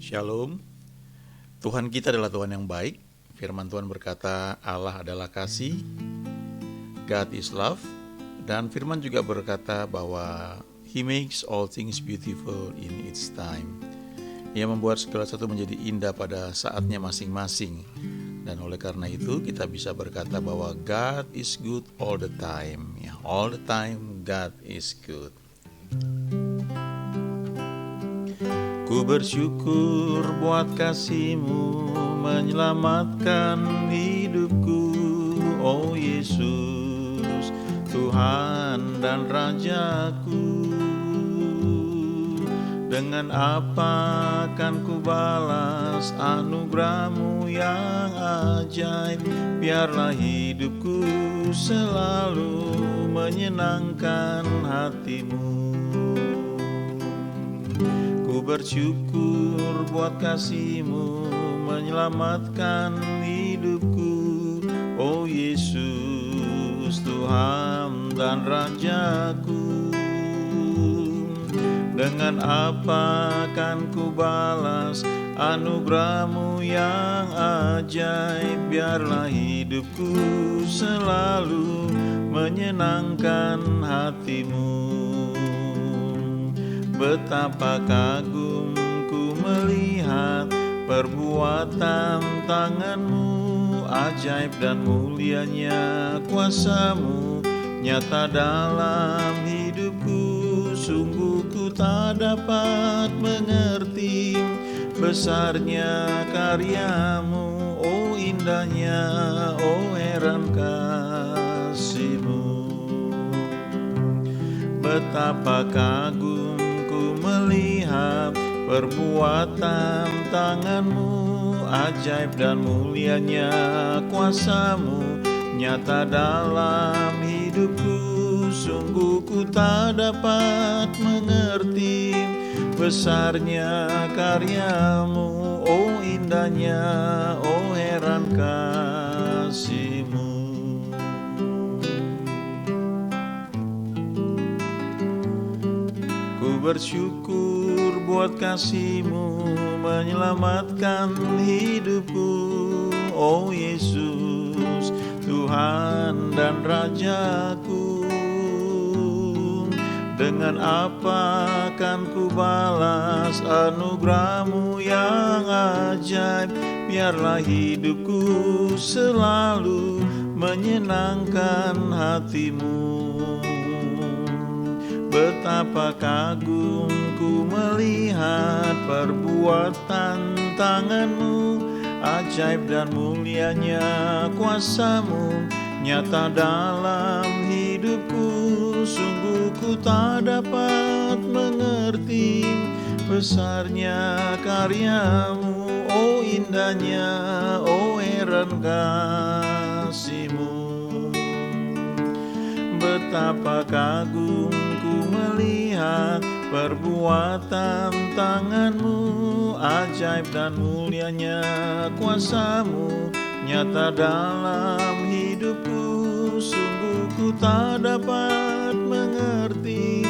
Shalom, Tuhan kita adalah Tuhan yang baik. Firman Tuhan berkata Allah adalah kasih, God is love. Dan firman juga berkata bahwa He makes all things beautiful in its time. Ia membuat segala sesuatu menjadi indah pada saatnya masing-masing. Dan oleh karena itu kita bisa berkata bahwa God is good all the time. Ya, all the time God is good. Ku bersyukur buat kasih-Mu menyelamatkan hidupku, oh Yesus, Tuhan dan Rajaku. Dengan apa akan ku balas anugerah-Mu yang ajaib? Biarlah hidupku selalu menyenangkan hati-Mu. Ku bersyukur buat kasih-Mu menyelamatkan hidupku, oh Yesus, Tuhan dan Rajaku. Dengan apa akan ku balas anugerah-Mu yang ajaib? Biarlah hidupku selalu menyenangkan hati-Mu. Betapa kagum ku melihat perbuatan tangan-Mu, ajaib dan mulianya kuasa-Mu nyata dalam hidupku. Sungguh ku tak dapat mengerti besarnya karya-Mu, oh indahnya, oh heran kasih-Mu. Betapa kagum melihat perbuatan tangan-Mu, ajaib dan mulianya kuasa-Mu nyata dalam hidupku. Sungguh ku tak dapat mengerti besarnya karya-Mu, oh indahnya, oh heran kasih-Mu. Bersyukur buat kasih-Mu menyelamatkan hidupku, oh Yesus, Tuhan dan Rajaku. Dengan apa akan ku balas anugerah-Mu yang ajaib? Biarlah hidupku selalu menyenangkan hati-Mu. Betapa kagum ku melihat perbuatan tangan-Mu, ajaib dan mulianya kuasa-Mu nyata dalam hidupku. Sungguh ku tak dapat mengerti besarnya karya-Mu, oh indahnya, oh heran kasih-Mu. Betapa kagum melihat perbuatan tangan-Mu, ajaib dan mulianya kuasa-Mu nyata dalam hidupku. Sungguh ku tak dapat mengerti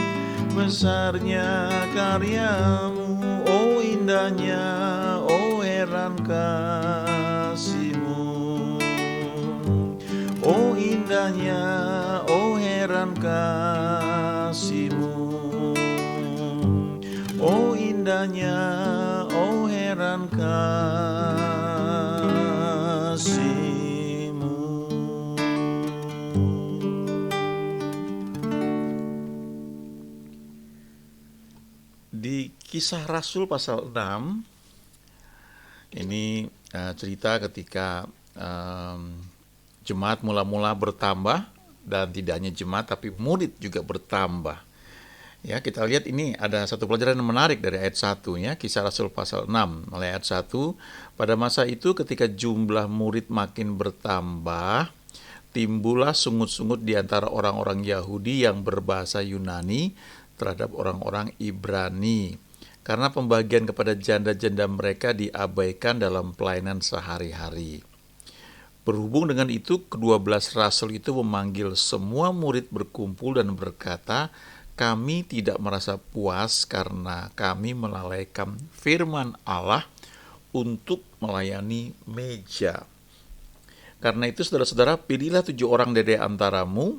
besarnya karya-Mu, oh indahnya, oh heran kasih-Mu. Oh indahnya, oh heran kasih-Mu. Oh indahnya, oh heran kasih-Mu. Di Kisah Rasul pasal 6 ini cerita ketika jemaat mula-mula bertambah, dan tidak hanya jemaat tapi murid juga bertambah. Ya, kita lihat ini ada satu pelajaran yang menarik dari ayat 1 ya, Kisah Rasul pasal 6 mulai ayat 1. Pada masa itu ketika jumlah murid makin bertambah, timbullah sungut-sungut di antara orang-orang Yahudi yang berbahasa Yunani terhadap orang-orang Ibrani, karena pembagian kepada janda-janda mereka diabaikan dalam pelayanan sehari-hari. Berhubung dengan itu, ke-12 rasul itu memanggil semua murid berkumpul dan berkata, kami tidak merasa puas karena kami melalaikan firman Allah untuk melayani meja. Karena itu saudara-saudara, pilihlah 7 orang dari antaramu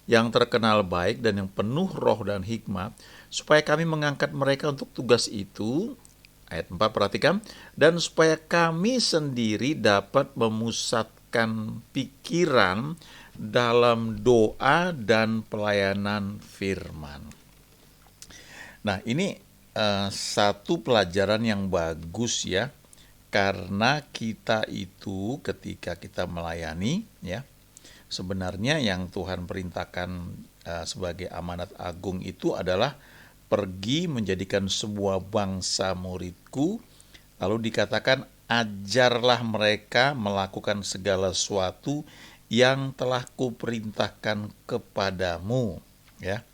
yang terkenal baik dan yang penuh roh dan hikmat, supaya kami mengangkat mereka untuk tugas itu. Ayat 4, perhatikan. Dan supaya kami sendiri dapat memusatkan pikiran dalam doa dan pelayanan firman. Nah, ini satu pelajaran yang bagus ya, karena kita itu ketika kita melayani ya, sebenarnya yang Tuhan perintahkan sebagai amanat agung itu adalah pergi menjadikan sebuah bangsa muridku, lalu dikatakan ajarlah mereka melakukan segala sesuatu yang telah kuperintahkan kepadamu ya.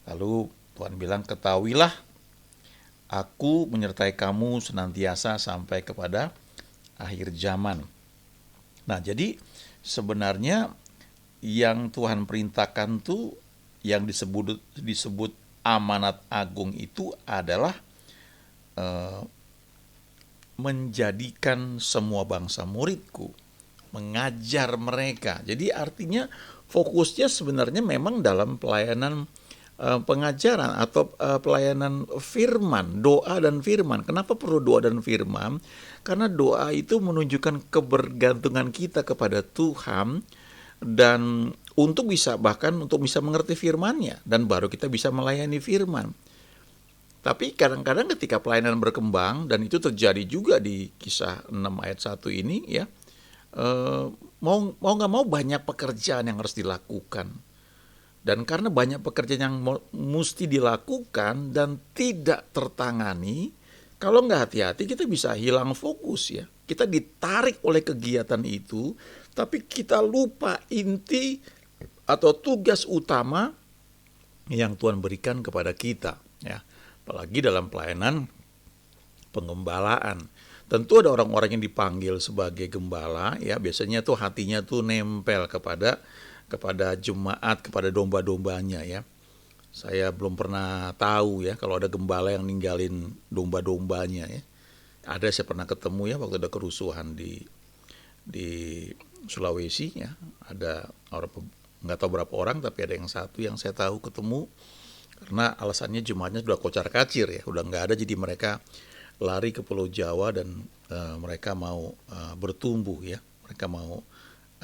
Lalu Tuhan bilang, ketahuilah aku menyertai kamu senantiasa sampai kepada akhir zaman. Nah, jadi sebenarnya yang Tuhan perintahkan tuh yang disebut amanat agung itu adalah menjadikan semua bangsa muridku, mengajar mereka. Jadi artinya fokusnya sebenarnya memang dalam pelayanan pengajaran atau pelayanan firman, doa dan firman. Kenapa perlu doa dan firman? Karena doa itu menunjukkan kebergantungan kita kepada Tuhan, dan untuk bisa mengerti firman-Nya, dan baru kita bisa melayani firman. Tapi kadang-kadang ketika pelayanan berkembang, dan itu terjadi juga di Kisah 6 ayat 1 ini ya, mau nggak mau banyak pekerjaan yang harus dilakukan. Dan karena banyak pekerjaan yang mesti dilakukan dan tidak tertangani, kalau nggak hati-hati kita bisa hilang fokus ya. Kita ditarik oleh kegiatan itu, tapi kita lupa inti atau tugas utama yang Tuhan berikan kepada kita ya. Apalagi dalam pelayanan penggembalaan. Tentu ada orang-orang yang dipanggil sebagai gembala ya, biasanya tuh hatinya tuh nempel kepada jemaat, kepada domba-dombanya ya. Saya belum pernah tahu ya kalau ada gembala yang ninggalin domba-dombanya ya. Ada, saya pernah ketemu ya waktu ada kerusuhan di Sulawesi ya. Ada orang, nggak tahu berapa orang, tapi ada yang satu yang saya tahu ketemu, karena alasannya jemaatnya sudah kocar-kacir ya, udah nggak ada, jadi mereka lari ke Pulau Jawa dan mereka mau bertumbuh ya. Mereka mau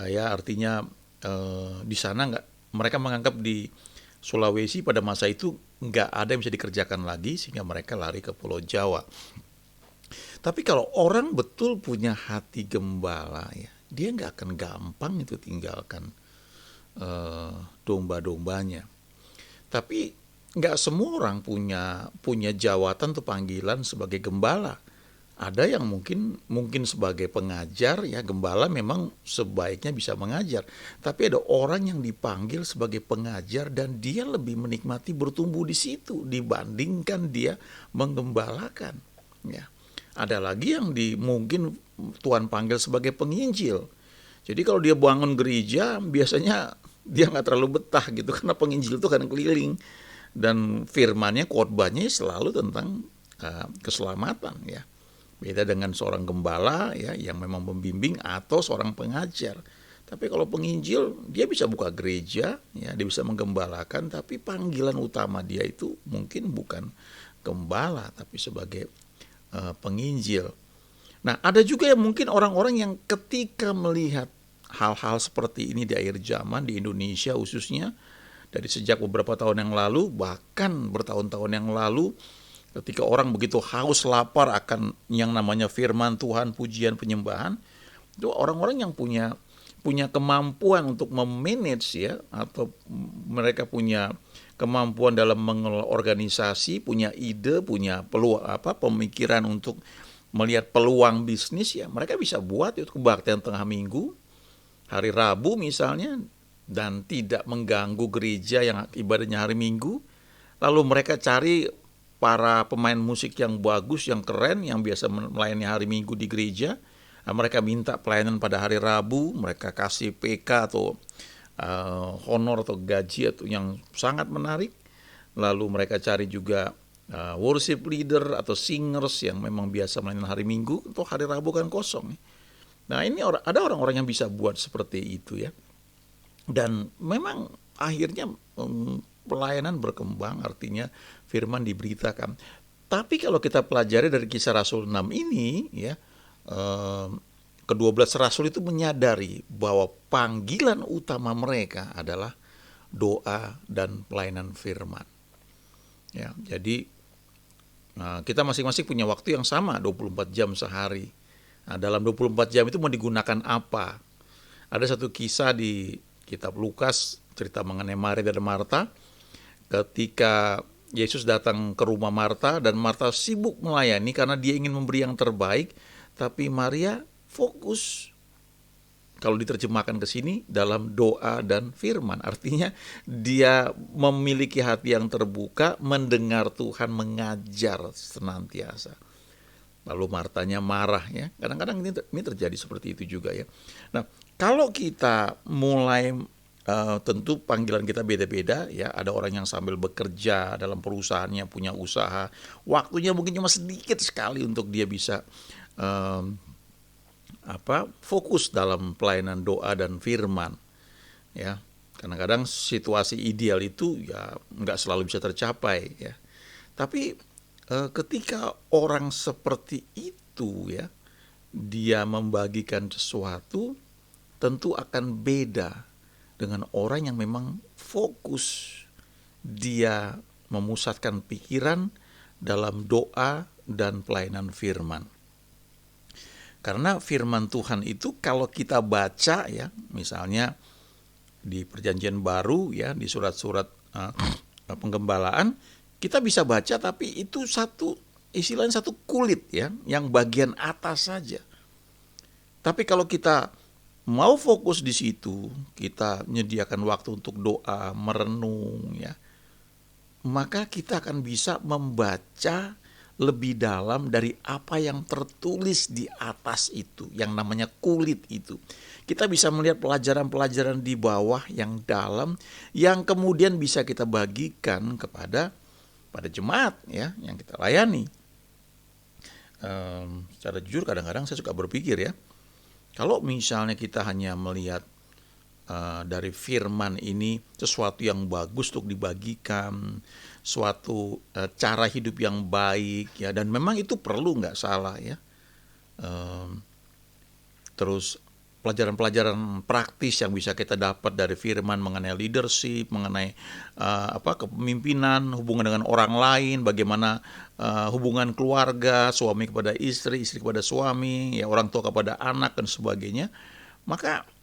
ya artinya di sana mereka menganggap di Sulawesi pada masa itu nggak ada yang bisa dikerjakan lagi, sehingga mereka lari ke Pulau Jawa. Tapi kalau orang betul punya hati gembala ya, dia nggak akan gampang itu tinggalkan domba-dombanya. Tapi nggak semua orang punya jawatan atau panggilan sebagai gembala. Ada yang mungkin sebagai pengajar ya, gembala memang sebaiknya bisa mengajar. Tapi ada orang yang dipanggil sebagai pengajar dan dia lebih menikmati bertumbuh di situ dibandingkan dia menggembalakan. Ya. Ada lagi yang mungkin Tuhan panggil sebagai penginjil. Jadi kalau dia bangun gereja biasanya dia nggak terlalu betah gitu, karena penginjil itu kan keliling dan firmannya, khotbahnya selalu tentang keselamatan ya. Beda dengan seorang gembala ya yang memang membimbing atau seorang pengajar. Tapi kalau penginjil dia bisa buka gereja ya, dia bisa menggembalakan, tapi panggilan utama dia itu mungkin bukan gembala tapi sebagai penginjil. Nah, ada juga yang mungkin orang-orang yang ketika melihat hal-hal seperti ini di akhir zaman di Indonesia khususnya, dari sejak beberapa tahun yang lalu, bahkan bertahun-tahun yang lalu, ketika orang begitu haus lapar akan yang namanya firman Tuhan, pujian, penyembahan, itu orang-orang yang punya kemampuan untuk memanage ya, atau mereka punya kemampuan dalam mengelola organisasi, punya ide, punya pemikiran untuk melihat peluang bisnis ya, mereka bisa buat itu kebaktian tengah minggu, hari Rabu misalnya, dan tidak mengganggu gereja yang ibadahnya hari Minggu. Lalu mereka cari para pemain musik yang bagus, yang keren, yang biasa melayani hari Minggu di gereja. Nah, mereka minta pelayanan pada hari Rabu, mereka kasih PK atau honor atau gaji atau yang sangat menarik. lalu mereka cari juga worship leader atau singers yang memang biasa melayani hari Minggu, untuk hari Rabu kan kosong. Nah, ini ada orang-orang yang bisa buat seperti itu ya. Dan memang akhirnya pelayanan berkembang, artinya firman diberitakan. Tapi kalau kita pelajari dari Kisah Rasul 6 ini ya, ke-12 rasul itu menyadari bahwa panggilan utama mereka adalah doa dan pelayanan firman. Ya, jadi kita masing-masing punya waktu yang sama, 24 jam sehari. Nah, dalam 24 jam itu mau digunakan apa? Ada satu kisah di kitab Lukas, cerita mengenai Maria dan Marta. Ketika Yesus datang ke rumah Marta, dan Marta sibuk melayani karena dia ingin memberi yang terbaik, tapi Maria fokus, kalau diterjemahkan ke sini, dalam doa dan firman. Artinya dia memiliki hati yang terbuka, mendengar Tuhan mengajar senantiasa. Lalu Martanya marah ya. Kadang-kadang ini terjadi seperti itu juga ya. Nah, kalau kita mulai tentu panggilan kita beda-beda ya. Ada orang yang sambil bekerja dalam perusahaannya, punya usaha, waktunya mungkin cuma sedikit sekali untuk dia bisa fokus dalam pelayanan doa dan firman ya. Kadang-kadang situasi ideal itu ya nggak selalu bisa tercapai ya. Tapi ketika orang seperti itu ya, dia membagikan sesuatu, tentu akan beda dengan orang yang memang fokus, dia memusatkan pikiran dalam doa dan pelayanan firman. Karena firman Tuhan itu kalau kita baca ya, misalnya di Perjanjian Baru ya, di surat-surat penggembalaan, kita bisa baca tapi itu istilahnya satu kulit ya, yang bagian atas saja. Tapi kalau kita mau fokus di situ, kita menyediakan waktu untuk doa, merenung ya, maka kita akan bisa membaca lebih dalam dari apa yang tertulis di atas itu, yang namanya kulit itu. Kita bisa melihat pelajaran-pelajaran di bawah yang dalam, yang kemudian bisa kita bagikan pada jemaat ya, yang kita layani. Secara jujur kadang-kadang saya suka berpikir ya, kalau misalnya kita hanya melihat dari firman ini sesuatu yang bagus untuk dibagikan, suatu cara hidup yang baik ya, dan memang itu perlu, nggak salah ya. Terus pelajaran-pelajaran praktis yang bisa kita dapat dari firman mengenai leadership, mengenai kepemimpinan, hubungan dengan orang lain, bagaimana hubungan keluarga, suami kepada istri, istri kepada suami, ya, orang tua kepada anak dan sebagainya. Maka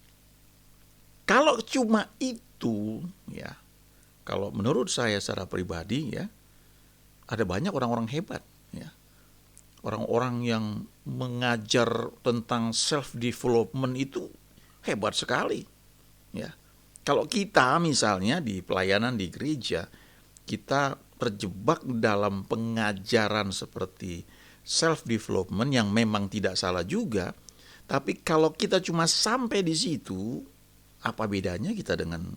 kalau cuma itu ya, kalau menurut saya secara pribadi ya, ada banyak orang-orang hebat ya. Orang-orang yang mengajar tentang self development itu hebat sekali ya. Kalau kita misalnya di pelayanan di gereja, kita terjebak dalam pengajaran seperti self development yang memang tidak salah juga, tapi kalau kita cuma sampai di situ, apa bedanya kita dengan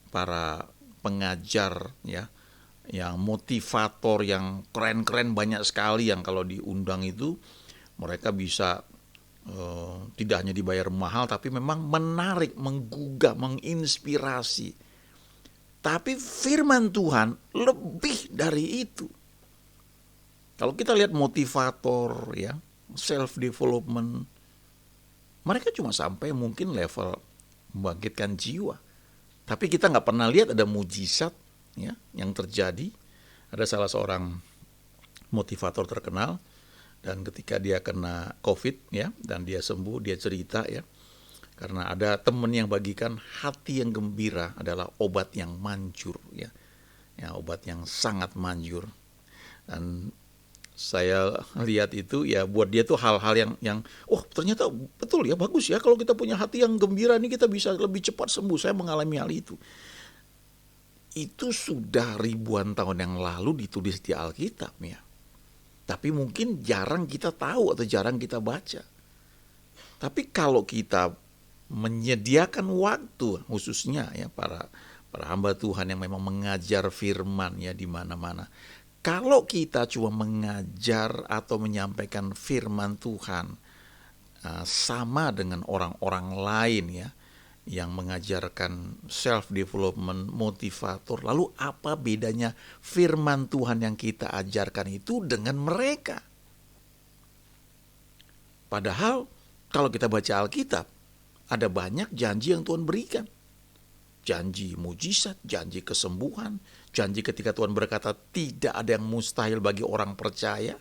para pengajar ya, yang motivator, yang keren-keren banyak sekali, yang kalau diundang itu mereka bisa tidak hanya dibayar mahal, tapi memang menarik, menggugah, menginspirasi. Tapi firman Tuhan lebih dari itu. Kalau kita lihat motivator ya, self development, mereka cuma sampai mungkin level membangkitkan jiwa. Tapi kita nggak pernah lihat ada mujizat ya, yang terjadi. Ada salah seorang motivator terkenal, dan ketika dia kena COVID ya, dan dia sembuh, dia cerita ya, karena ada teman yang bagikan hati yang gembira adalah obat yang manjur ya, obat yang sangat manjur. Dan saya lihat itu ya, buat dia tuh hal-hal yang ternyata betul ya, bagus ya, kalau kita punya hati yang gembira ini kita bisa lebih cepat sembuh. Saya mengalami hal itu. Itu sudah ribuan tahun yang lalu ditulis di Alkitab ya. Tapi mungkin jarang kita tahu atau jarang kita baca. Tapi kalau kita menyediakan waktu, khususnya ya para para hamba Tuhan yang memang mengajar firman ya di mana-mana. Kalau kita cuma mengajar atau menyampaikan firman Tuhan sama dengan orang-orang lain ya yang mengajarkan self development, motivator, lalu apa bedanya firman Tuhan yang kita ajarkan itu dengan mereka? Padahal kalau kita baca Alkitab, ada banyak janji yang Tuhan berikan. Janji mujizat, janji kesembuhan, janji ketika Tuhan berkata tidak ada yang mustahil bagi orang percaya.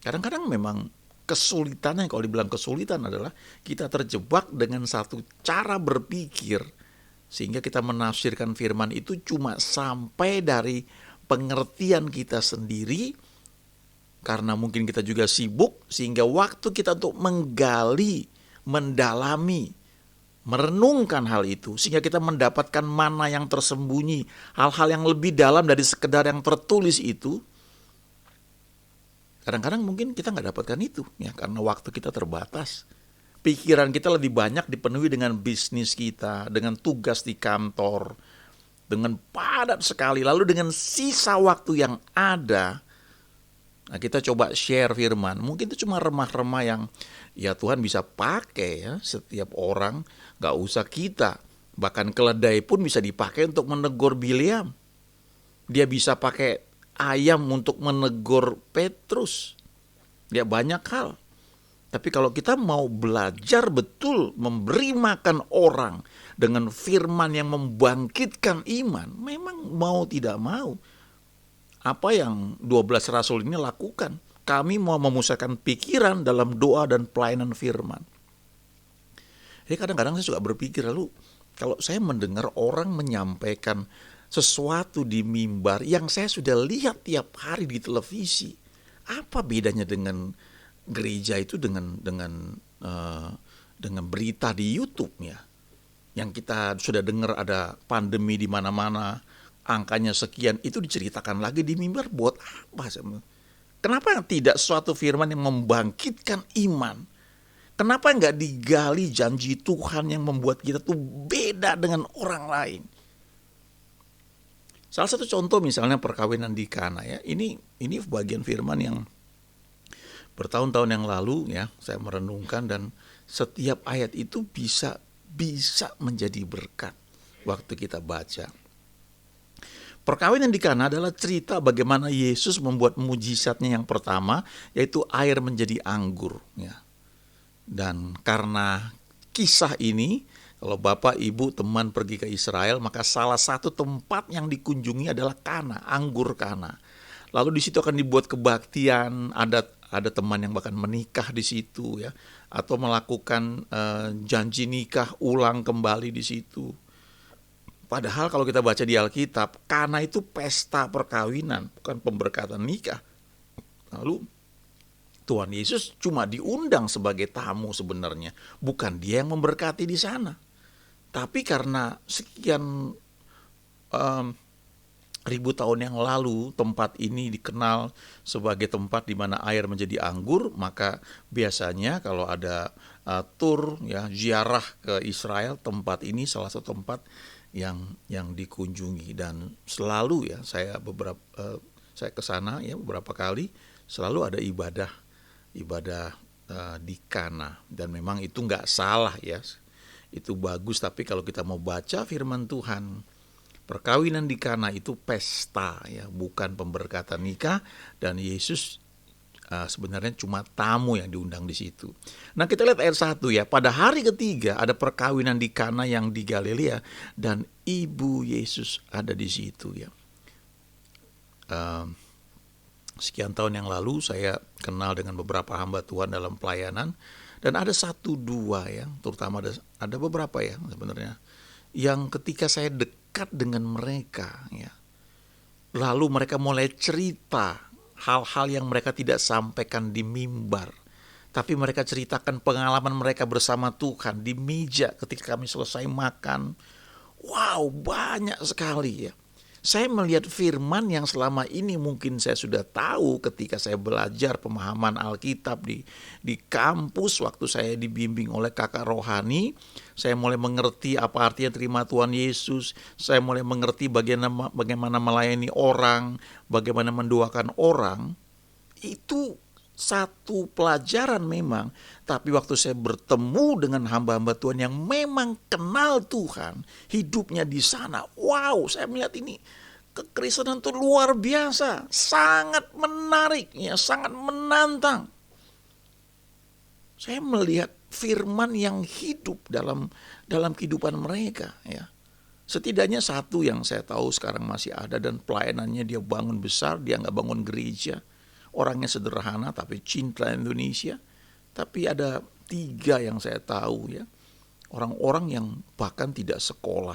Kadang-kadang memang kesulitannya, kalau dibilang kesulitan adalah kita terjebak dengan satu cara berpikir sehingga kita menafsirkan firman itu cuma sampai dari pengertian kita sendiri, karena mungkin kita juga sibuk sehingga waktu kita untuk menggali, mendalami, merenungkan hal itu sehingga kita mendapatkan mana yang tersembunyi, hal-hal yang lebih dalam dari sekedar yang tertulis itu. Kadang-kadang mungkin kita nggak dapatkan itu ya karena waktu kita terbatas. Pikiran kita lebih banyak dipenuhi dengan bisnis kita, dengan tugas di kantor, dengan padat sekali. Lalu dengan sisa waktu yang ada, nah kita coba share firman. Mungkin itu cuma remah-remah yang ya Tuhan bisa pakai ya setiap orang, nggak usah kita. Bahkan keledai pun bisa dipakai untuk menegur Bileam. Dia bisa pakai ayam untuk menegur Petrus. Dia banyak hal. Tapi kalau kita mau belajar betul memberi makan orang dengan firman yang membangkitkan iman, memang mau tidak mau, apa yang 12 rasul ini lakukan? Kami mau memusatkan pikiran dalam doa dan pelayanan firman. Jadi kadang-kadang saya suka berpikir, lalu kalau saya mendengar orang menyampaikan sesuatu di mimbar yang saya sudah lihat tiap hari di televisi, apa bedanya dengan gereja itu dengan berita di YouTube ya? Yang kita sudah dengar ada pandemi di mana-mana, angkanya sekian, itu diceritakan lagi di mimbar buat apa? Kenapa tidak suatu firman yang membangkitkan iman? Kenapa nggak digali janji Tuhan yang membuat kita tuh beda dengan orang lain? Salah satu contoh misalnya perkawinan di Kana ya. Ini bagian firman yang bertahun-tahun yang lalu ya saya merenungkan, dan setiap ayat itu bisa menjadi berkat waktu kita baca. Perkawinan di Kana adalah cerita bagaimana Yesus membuat mujizatnya yang pertama, yaitu air menjadi anggur ya. Dan karena kisah ini, kalau Bapak, Ibu, teman pergi ke Israel, maka salah satu tempat yang dikunjungi adalah Kana, anggur Kana. Lalu di situ akan dibuat kebaktian, ada teman yang bahkan menikah di situ ya, atau melakukan janji nikah ulang kembali di situ. Padahal kalau kita baca di Alkitab, Kana itu pesta perkawinan, bukan pemberkatan nikah. Lalu Tuhan Yesus cuma diundang sebagai tamu sebenarnya, bukan dia yang memberkati di sana. Tapi karena sekian ribu tahun yang lalu tempat ini dikenal sebagai tempat di mana air menjadi anggur, maka biasanya kalau ada tur ya ziarah ke Israel, tempat ini salah satu tempat yang dikunjungi. Dan selalu ya saya ke sana ya beberapa kali, selalu ada ibadah di Kana, dan memang itu nggak salah ya. Itu bagus, tapi kalau kita mau baca firman Tuhan, perkawinan di Kana itu pesta ya, bukan pemberkatan nikah, dan Yesus sebenarnya cuma tamu yang diundang di situ. Nah, kita lihat ayat 1 ya. Pada hari ketiga ada perkawinan di Kana yang di Galilea, dan ibu Yesus ada di situ ya. Sekian tahun yang lalu saya kenal dengan beberapa hamba Tuhan dalam pelayanan, dan ada 1-2 ya, terutama ada beberapa ya sebenarnya, yang ketika saya dekat dengan mereka ya, lalu mereka mulai cerita hal-hal yang mereka tidak sampaikan di mimbar, tapi mereka ceritakan pengalaman mereka bersama Tuhan di meja ketika kami selesai makan. Wow, banyak sekali ya. Saya melihat firman yang selama ini mungkin saya sudah tahu ketika saya belajar pemahaman Alkitab di kampus, waktu saya dibimbing oleh kakak rohani. Saya mulai mengerti apa artinya terima Tuhan Yesus. Saya mulai mengerti bagaimana melayani orang, bagaimana mendoakan orang. Itu satu pelajaran memang. Tapi waktu saya bertemu dengan hamba-hamba Tuhan yang memang kenal Tuhan, hidupnya di sana, wow, saya melihat ini kekristenan itu luar biasa, sangat menarik, ya, sangat menantang. Saya melihat firman yang hidup dalam kehidupan mereka, ya. Setidaknya satu yang saya tahu sekarang masih ada, dan pelayanannya dia bangun besar, dia nggak bangun gereja. Orangnya sederhana tapi cinta Indonesia. Tapi ada 3 yang saya tahu, ya. Orang-orang yang bahkan tidak sekolah,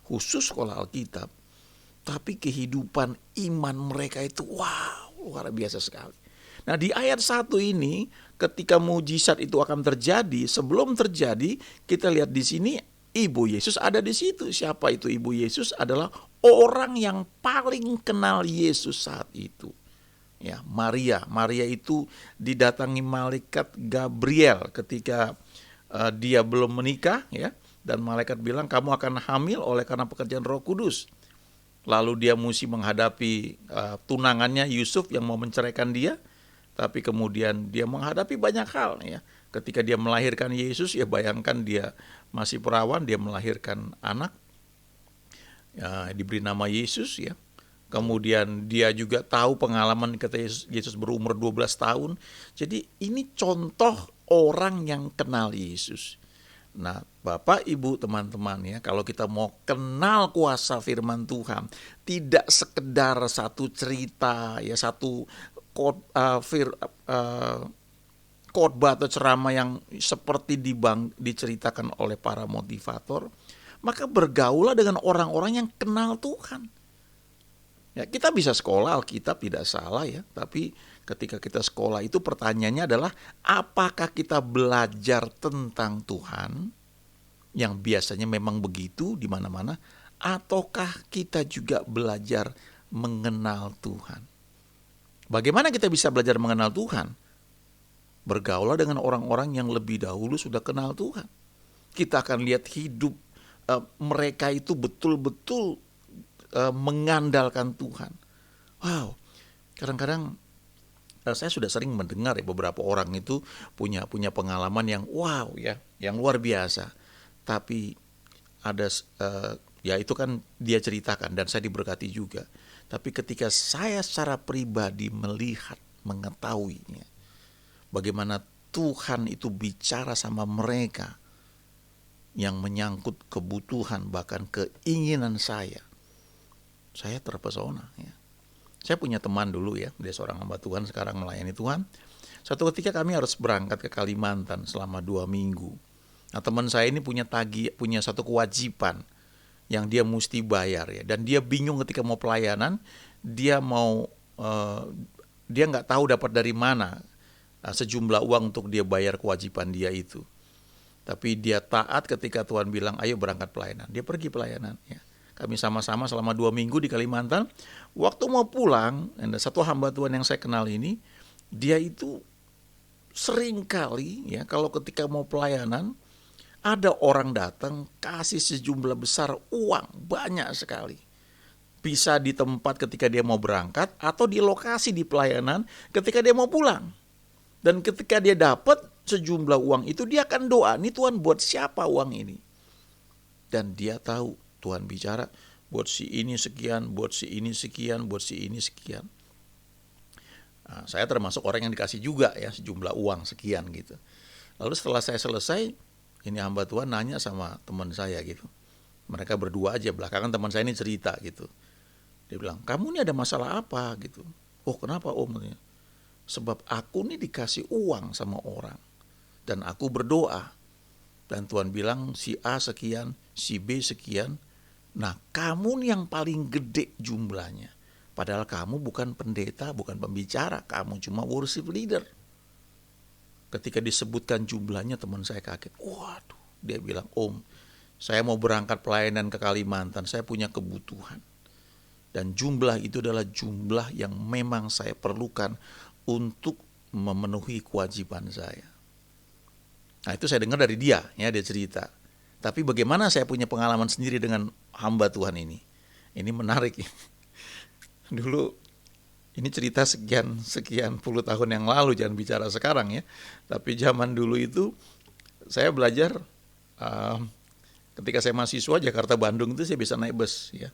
khusus sekolah Alkitab. Tapi kehidupan iman mereka itu wow, luar biasa sekali. Nah, di ayat 1 ini ketika mujizat itu akan terjadi, sebelum terjadi kita lihat di sini Ibu Yesus ada di situ. Siapa itu Ibu Yesus? Adalah orang yang paling kenal Yesus saat itu. Ya, Maria. Maria itu didatangi malaikat Gabriel ketika dia belum menikah, ya. Dan malaikat bilang kamu akan hamil oleh karena pekerjaan Roh Kudus. Lalu dia mesti menghadapi tunangannya Yusuf yang mau menceraikan dia. Tapi kemudian dia menghadapi banyak hal, ya. Ketika dia melahirkan Yesus, ya bayangkan dia masih perawan, dia melahirkan anak, ya, diberi nama Yesus, ya. Kemudian dia juga tahu pengalaman ketika Yesus berumur 12 tahun. Jadi ini contoh orang yang kenal Yesus. Nah, Bapak, Ibu, teman-teman, ya, kalau kita mau kenal kuasa firman Tuhan, tidak sekedar satu cerita, ya, satu khotbah atau ceramah yang seperti diceritakan oleh para motivator, maka bergaulah dengan orang-orang yang kenal Tuhan. Ya, kita bisa sekolah Alkitab, tidak salah, ya, tapi ketika kita sekolah itu pertanyaannya adalah apakah kita belajar tentang Tuhan yang biasanya memang begitu di mana-mana, ataukah kita juga belajar mengenal Tuhan? Bagaimana kita bisa belajar mengenal Tuhan? Bergaulah dengan orang-orang yang lebih dahulu sudah kenal Tuhan. Kita akan lihat hidup mereka itu betul-betul mengandalkan Tuhan. Wow, kadang-kadang saya sudah sering mendengar, ya, beberapa orang itu punya pengalaman yang wow, ya, yang luar biasa. Tapi ada ya itu kan dia ceritakan dan saya diberkati juga. Tapi ketika saya secara pribadi melihat, mengetahuinya, bagaimana Tuhan itu bicara sama mereka yang menyangkut kebutuhan bahkan keinginan saya terpesona, ya. Saya punya teman dulu, ya, dia seorang hamba Tuhan, sekarang melayani Tuhan. Suatu ketika kami harus berangkat ke Kalimantan selama 2 minggu. Nah, teman saya ini punya satu kewajiban yang dia mesti bayar, ya. Dan dia bingung ketika mau pelayanan, dia nggak tahu dapat dari mana sejumlah uang untuk dia bayar kewajiban dia itu. Tapi dia taat ketika Tuhan bilang, ayo berangkat pelayanan. Dia pergi pelayanan, ya. Kami sama-sama selama 2 minggu di Kalimantan. Waktu mau pulang, ada satu hamba Tuhan yang saya kenal ini, dia itu sering kali, ya, kalau ketika mau pelayanan, ada orang datang kasih sejumlah besar uang, banyak sekali. Bisa di tempat ketika dia mau berangkat, atau di lokasi di pelayanan ketika dia mau pulang. Dan ketika dia dapat sejumlah uang itu, dia akan doa, nih Tuhan buat siapa uang ini? Dan dia tahu Tuhan bicara, buat si ini sekian, buat si ini sekian, buat si ini sekian. Nah, saya termasuk orang yang dikasih juga, ya, sejumlah uang sekian gitu. Lalu setelah saya selesai, ini hamba Tuhan nanya sama teman saya gitu. Mereka berdua aja, belakangan teman saya ini cerita gitu. Dia bilang, kamu ini ada masalah apa gitu? Oh, kenapa Om? Sebab aku ini dikasih uang sama orang dan aku berdoa. Dan Tuhan bilang si A sekian, si B sekian. Nah, kamu nih yang paling gede jumlahnya. Padahal kamu bukan pendeta, bukan pembicara, kamu cuma worship leader. Ketika disebutkan jumlahnya, teman saya kaget. Waduh, dia bilang, Om, saya mau berangkat pelayanan ke Kalimantan, saya punya kebutuhan. Dan jumlah itu adalah jumlah yang memang saya perlukan untuk memenuhi kewajiban saya. Nah, itu saya dengar dari dia, ya, dia cerita. Tapi bagaimana saya punya pengalaman sendiri dengan hamba Tuhan ini? Ini menarik. Dulu ini cerita sekian puluh tahun yang lalu, jangan bicara sekarang ya. Tapi zaman dulu itu saya belajar ketika saya mahasiswa Jakarta Bandung itu saya bisa naik bus ya.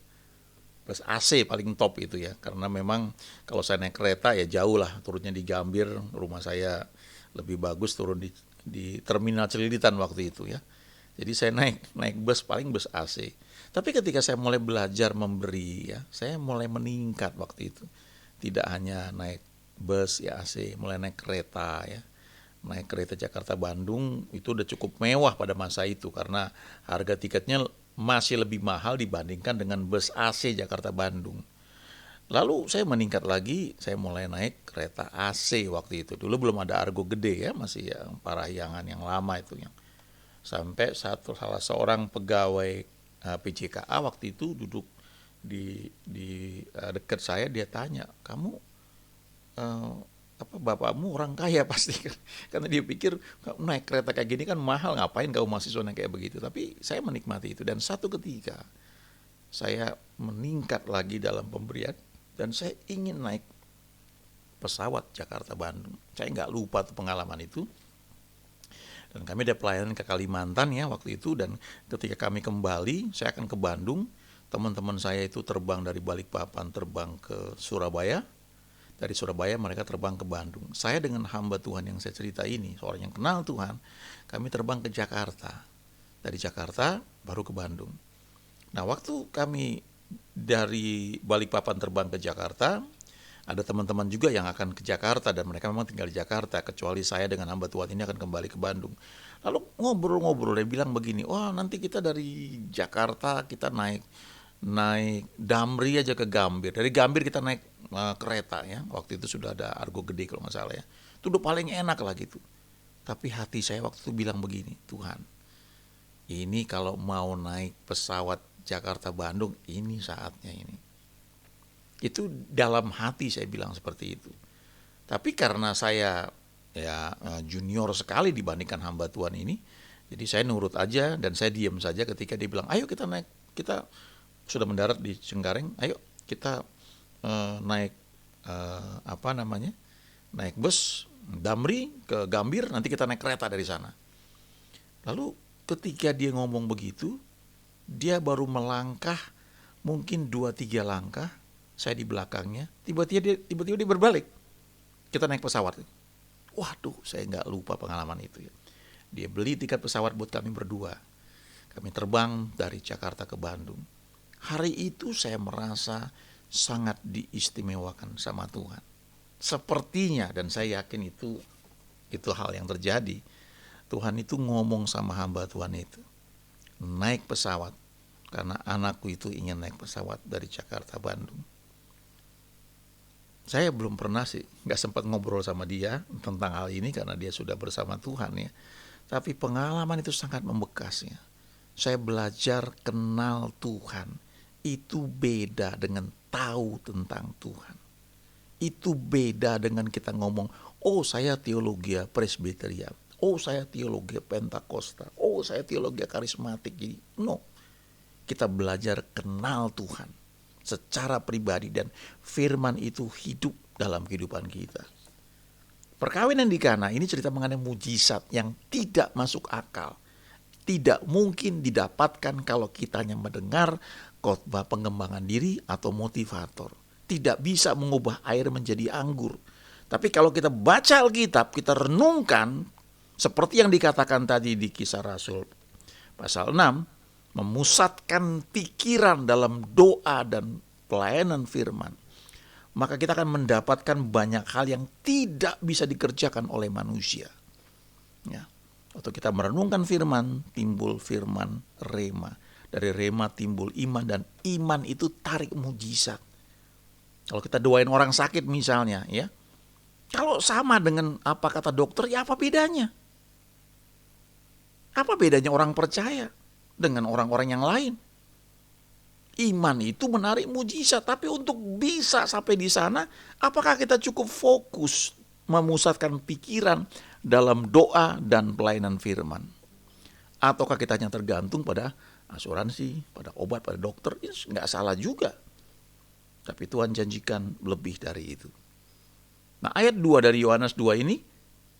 Bus AC paling top itu ya, karena memang kalau saya naik kereta ya jauh lah, turunnya di Gambir, rumah saya lebih bagus turun di Terminal Celilitan waktu itu ya. Jadi saya naik bus paling bus AC. Tapi ketika saya mulai belajar memberi ya, saya mulai meningkat waktu itu. Tidak hanya naik bus ya AC, mulai naik kereta ya. Naik kereta Jakarta Bandung itu udah cukup mewah pada masa itu karena harga tiketnya masih lebih mahal dibandingkan dengan bus AC Jakarta Bandung. Lalu saya meningkat lagi, saya mulai naik kereta AC waktu itu. Dulu belum ada Argo gede ya, masih yang Parahyangan yang lama itu yang. Sampai salah seorang pegawai PJKA waktu itu duduk di dekat saya, dia tanya, "Kamu bapakmu orang kaya pasti kan?" Karena dia pikir naik kereta kayak gini kan mahal, ngapain kamu mahasiswa naik kayak begitu. Tapi saya menikmati itu, dan satu ketika saya meningkat lagi dalam pemberian dan saya ingin naik pesawat Jakarta Bandung. Saya nggak lupa tuh pengalaman itu. Dan kami ada pelayanan ke Kalimantan ya waktu itu, dan ketika kami kembali, saya akan ke Bandung. Teman-teman saya itu terbang dari Balikpapan terbang ke Surabaya. Dari Surabaya mereka terbang ke Bandung. Saya dengan hamba Tuhan yang saya cerita ini, seorang yang kenal Tuhan, kami terbang ke Jakarta. Dari Jakarta baru ke Bandung. Nah, waktu kami dari Balikpapan terbang ke Jakarta, ada teman-teman juga yang akan ke Jakarta dan mereka memang tinggal di Jakarta, kecuali saya dengan hamba Tuhan ini akan kembali ke Bandung. Lalu ngobrol-ngobrol, dia bilang begini, "Wah, nanti kita dari Jakarta kita naik Damri aja ke Gambir. Dari Gambir kita naik kereta ya. Waktu itu sudah ada Argo gede kalau nggak salah ya. Itu udah paling enak lah gitu." Tapi hati saya waktu itu bilang begini, "Tuhan, ini kalau mau naik pesawat Jakarta Bandung, ini saatnya ini." Itu dalam hati saya bilang seperti itu. Tapi karena saya ya junior sekali dibandingkan hamba Tuhan ini, jadi saya nurut aja dan saya diam saja ketika dia bilang, "Ayo kita naik, kita sudah mendarat di Cengkareng, ayo kita naik naik bus Damri ke Gambir, nanti kita naik kereta dari sana." Lalu ketika dia ngomong begitu, dia baru melangkah mungkin 2-3 langkah, saya di belakangnya, tiba-tiba dia berbalik. Kita naik pesawat. Waduh, saya nggak lupa pengalaman itu ya. Dia beli tiket pesawat buat kami berdua. Kami terbang dari Jakarta ke Bandung. Hari itu saya merasa sangat diistimewakan sama Tuhan. Sepertinya, dan saya yakin itu hal yang terjadi. Tuhan itu ngomong sama hamba Tuhan itu, naik pesawat, karena anakku itu ingin naik pesawat dari Jakarta Bandung. Saya belum pernah sih, nggak sempat ngobrol sama dia tentang hal ini karena dia sudah bersama Tuhan ya. Tapi pengalaman itu sangat membekas ya. Saya belajar kenal Tuhan. Itu beda dengan tahu tentang Tuhan. Itu beda dengan kita ngomong, "Oh, saya teologia Presbyterian. Oh, saya teologia Pentakosta. Oh, saya teologia karismatik." Jadi, no. Kita belajar kenal Tuhan secara pribadi dan firman itu hidup dalam kehidupan kita. Perkawinan di Kana ini cerita mengenai mujizat yang tidak masuk akal. Tidak mungkin didapatkan kalau kita hanya mendengar khotbah pengembangan diri atau motivator. Tidak bisa mengubah air menjadi anggur. Tapi kalau kita baca Alkitab, kita renungkan seperti yang dikatakan tadi di Kisah Rasul pasal 6, memusatkan pikiran dalam doa dan pelayanan firman, maka kita akan mendapatkan banyak hal yang tidak bisa dikerjakan oleh manusia. Ya. Waktu kita merenungkan firman, timbul firman rema. Dari rema timbul iman, dan iman itu tarik mujizat. Kalau kita doain orang sakit misalnya, ya, kalau sama dengan apa kata dokter, ya apa bedanya? Apa bedanya orang percaya dengan orang-orang yang lain? Iman itu menarik mujizat, tapi untuk bisa sampai di sana, apakah kita cukup fokus memusatkan pikiran dalam doa dan pelayanan firman? Ataukah kita hanya tergantung pada asuransi, pada obat, pada dokter? Ini nggak salah juga. Tapi Tuhan janjikan lebih dari itu. Nah, ayat 2 dari Yohanes 2 ini,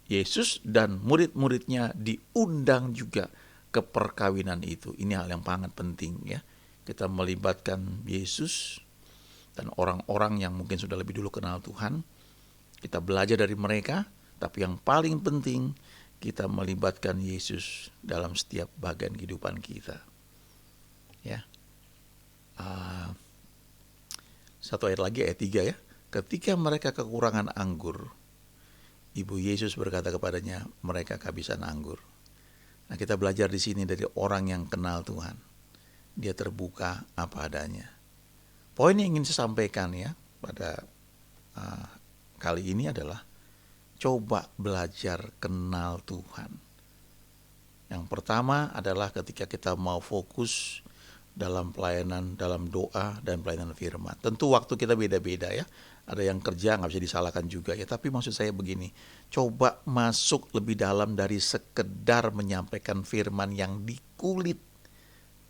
Yesus dan murid-muridnya diundang juga ke perkawinan itu. Ini hal yang sangat penting ya. Kita melibatkan Yesus dan orang-orang yang mungkin sudah lebih dulu kenal Tuhan. Kita belajar dari mereka, tapi yang paling penting kita melibatkan Yesus dalam setiap bagian kehidupan kita. Ya. Satu ayat lagi, ayat 3 ya. Ketika mereka kekurangan anggur, Ibu Yesus berkata kepadanya, mereka kehabisan anggur. Nah, kita belajar di sini dari orang yang kenal Tuhan. Dia terbuka apa adanya. Poin yang ingin saya sampaikan ya pada kali ini adalah coba belajar kenal Tuhan. Yang pertama adalah ketika kita mau fokus dalam pelayanan, dalam doa dan pelayanan firman. Tentu waktu kita beda-beda ya. Ada yang kerja nggak bisa disalahkan juga ya. Tapi maksud saya begini, coba masuk lebih dalam dari sekedar menyampaikan firman yang di kulit.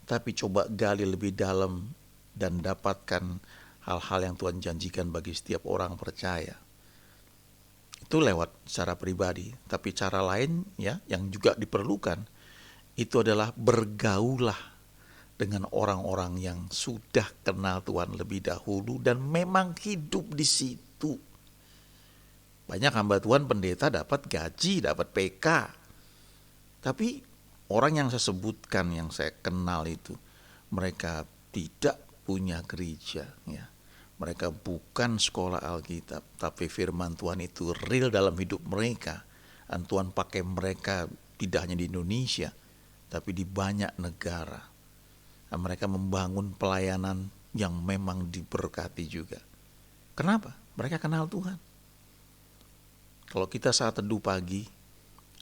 Tapi coba gali lebih dalam dan dapatkan hal-hal yang Tuhan janjikan bagi setiap orang percaya. Itu lewat cara pribadi. Tapi cara lain ya yang juga diperlukan, itu adalah bergaulah dengan orang-orang yang sudah kenal Tuhan lebih dahulu dan memang hidup di situ. Banyak hamba Tuhan pendeta dapat gaji, dapat PK. Tapi orang yang saya sebutkan, yang saya kenal itu, mereka tidak punya gereja. Ya. Mereka bukan sekolah Alkitab, tapi firman Tuhan itu real dalam hidup mereka. Dan Tuhan pakai mereka tidak hanya di Indonesia, tapi di banyak negara. Dan mereka membangun pelayanan yang memang diberkati juga. Kenapa? Mereka kenal Tuhan. Kalau kita saat teduh pagi,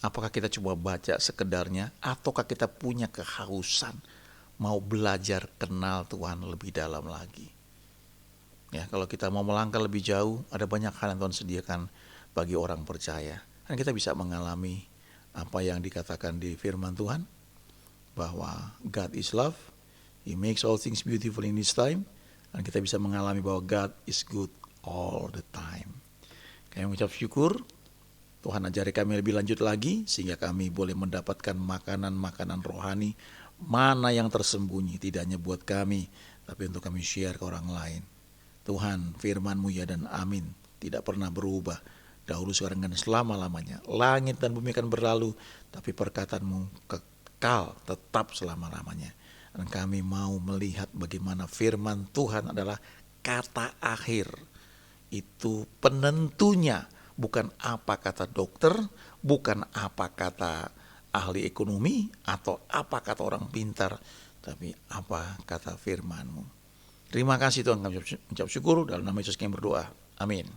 apakah kita cuma baca sekedarnya, ataukah kita punya kehausan mau belajar kenal Tuhan lebih dalam lagi? Ya, kalau kita mau melangkah lebih jauh, ada banyak hal yang Tuhan sediakan bagi orang percaya. Dan kita bisa mengalami apa yang dikatakan di firman Tuhan, bahwa God is love, He makes all things beautiful in His time, dan kita bisa mengalami bahwa God is good all the time. Kami mengucap syukur, Tuhan ajari kami lebih lanjut lagi, sehingga kami boleh mendapatkan makanan-makanan rohani, mana yang tersembunyi, tidak hanya buat kami, tapi untuk kami share ke orang lain. Tuhan, firman-Mu ya dan amin, tidak pernah berubah, dahulu sekarang dan selama-lamanya. Langit dan bumi akan berlalu, tapi perkataan-Mu kekal tetap selama-lamanya. Dan kami mau melihat bagaimana firman Tuhan adalah kata akhir. Itu penentunya, bukan apa kata dokter, bukan apa kata ahli ekonomi, atau apa kata orang pintar, tapi apa kata firman-Mu. Terima kasih Tuhan, kami ucap syukur dalam nama Yesus kami berdoa. Amin.